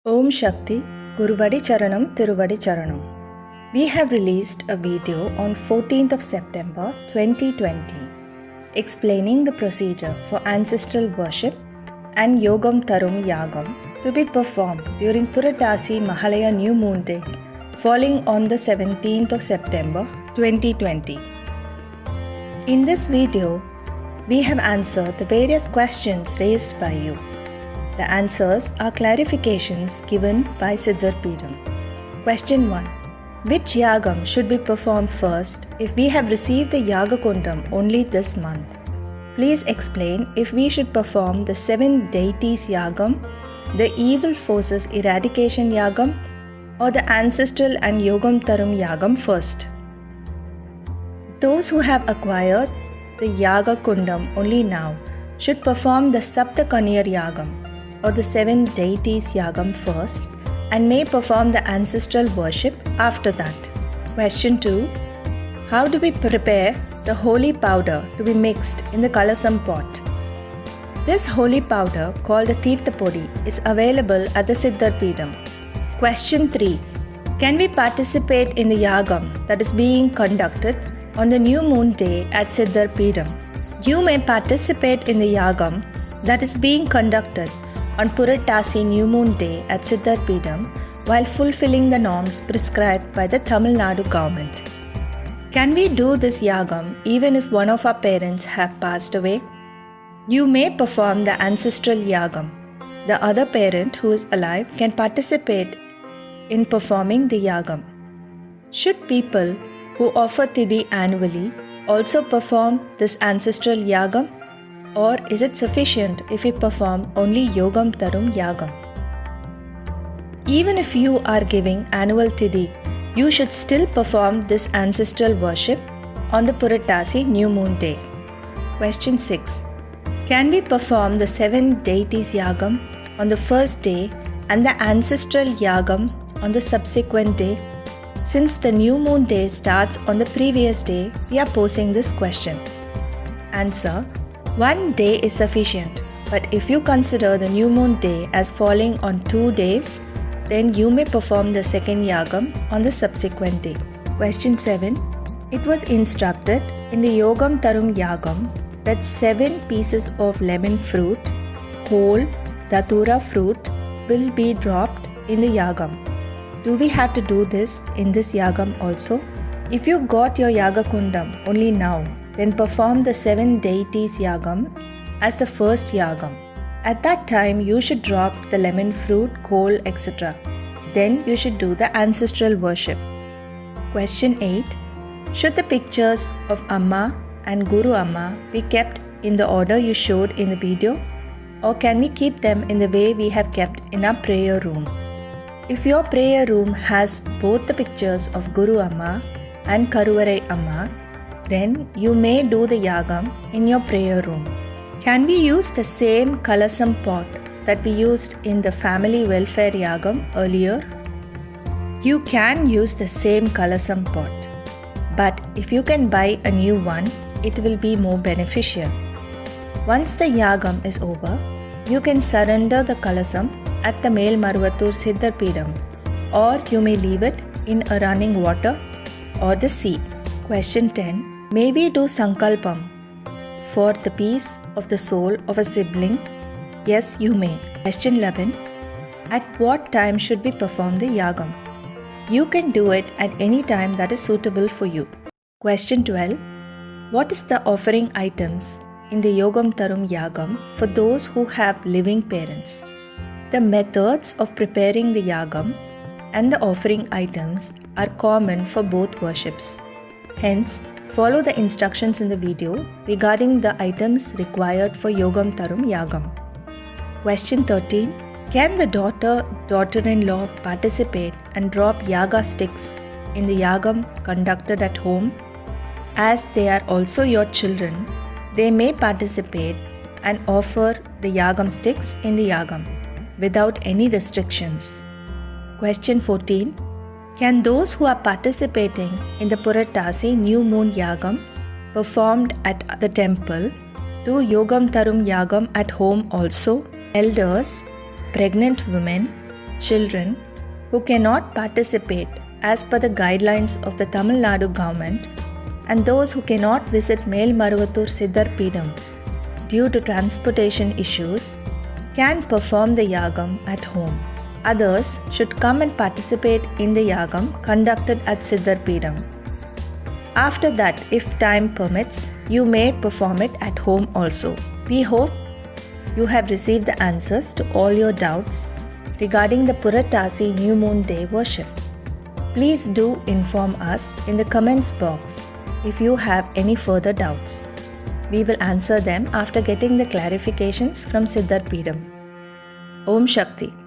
Om Shakti, Guruvadi Charanam, Tiruvadi Charanam. We have released a video on 14th of September 2020 explaining the procedure for ancestral worship and Yogam Tarum Yagam to be performed during Puratasi Mahalaya New Moon Day falling on the 17th of September 2020. In this video, we have answered the various questions raised by you. The answers are clarifications given by Siddhar Peetham. Question 1. Which yagam should be performed first if we have received the Yaga Kundam only this month? Please explain if we should perform the 7 deities yagam, the evil forces eradication yagam, or the ancestral and Yogam Tarum yagam first. Those who have acquired the Yaga Kundam only now should perform the Sapta Kaniyar yagam or the 7 deities yagam first and may perform the ancestral worship after that. Question 2. How do we prepare the holy powder to be mixed in the kalasam pot? This holy powder called the Tirtha Podi is available at the Siddhar Peetham. Question 3. Can we participate in the yagam that is being conducted on the new moon day at Siddhar Peetham? You may participate in the yagam that is being conducted on Puratasi New Moon Day at Siddhar Peetham while fulfilling the norms prescribed by the Tamil Nadu government. Can we do this yagam even if one of our parents have passed away? You may perform the ancestral yagam. The other parent who is alive can participate in performing the yagam. Should people who offer Tidhi annually also perform this ancestral yagam? Or is it sufficient if we perform only Yogam Tarum Yagam? Even if you are giving annual Tidhi, you should still perform this ancestral worship on the Puratasi New Moon Day. Question 6. Can we perform the 7 deities Yagam on the first day and the ancestral Yagam on the subsequent day? Since the New Moon Day starts on the previous day, we are posing this question. Answer. 1 day is sufficient, but if you consider the new moon day as falling on 2 days, then you may perform the second yagam on the subsequent day. Question 7. It was instructed in the Yogam Tarum Yagam that 7 pieces of lemon fruit, whole datura fruit, will be dropped in the yagam. Do we have to do this in this yagam also? If you got your Yaga Kundam only now, then perform the 7 deities yagam as the first yagam. At that time, you should drop the lemon fruit, coal, etc. Then you should do the ancestral worship. Question 8. Should the pictures of Amma and Guru Amma be kept in the order you showed in the video? Or can we keep them in the way we have kept in our prayer room? If your prayer room has both the pictures of Guru Amma and Karuvarai Amma, then you may do the yagam in your prayer room. Can we use the same kalasam pot that we used in the family welfare yagam earlier? You can use the same kalasam pot, but if you can buy a new one, it will be more beneficial. Once the yagam is over, you can surrender the kalasam at the Melmarvatur Siddhar Peetham, or you may leave it in a running water or the sea. Question 10. May we do sankalpam for the peace of the soul of a sibling? Yes, you may. Question 11. At what time should we perform the yagam? You can do it at any time that is suitable for you. Question 12. What is the offering items in the Yogam Tarum Yagam for those who have living parents? The methods of preparing the yagam and the offering items are common for both worships. Hence, follow the instructions in the video regarding the items required for Yogam Tarum Yagam. Question 13. Can the daughter-in-law participate and drop yaga sticks in the yagam conducted at home? As they are also your children, they may participate and offer the yagam sticks in the yagam without any restrictions. Question 14. Can those who are participating in the Puratasi New Moon Yagam performed at the temple do Yogam Tarum Yagam at home also? Elders, pregnant women, children who cannot participate as per the guidelines of the Tamil Nadu government and those who cannot visit Melmaruvattur Siddhar Peetham due to transportation issues can perform the yagam at home. Others should come and participate in the yagam conducted at Siddhar Peetham. After that, if time permits, you may perform it at home also. We hope you have received the answers to all your doubts regarding the Purattasi New Moon Day worship. Please do inform us in the comments box if you have any further doubts. We will answer them after getting the clarifications from Siddhar Peetham. Om Shakti.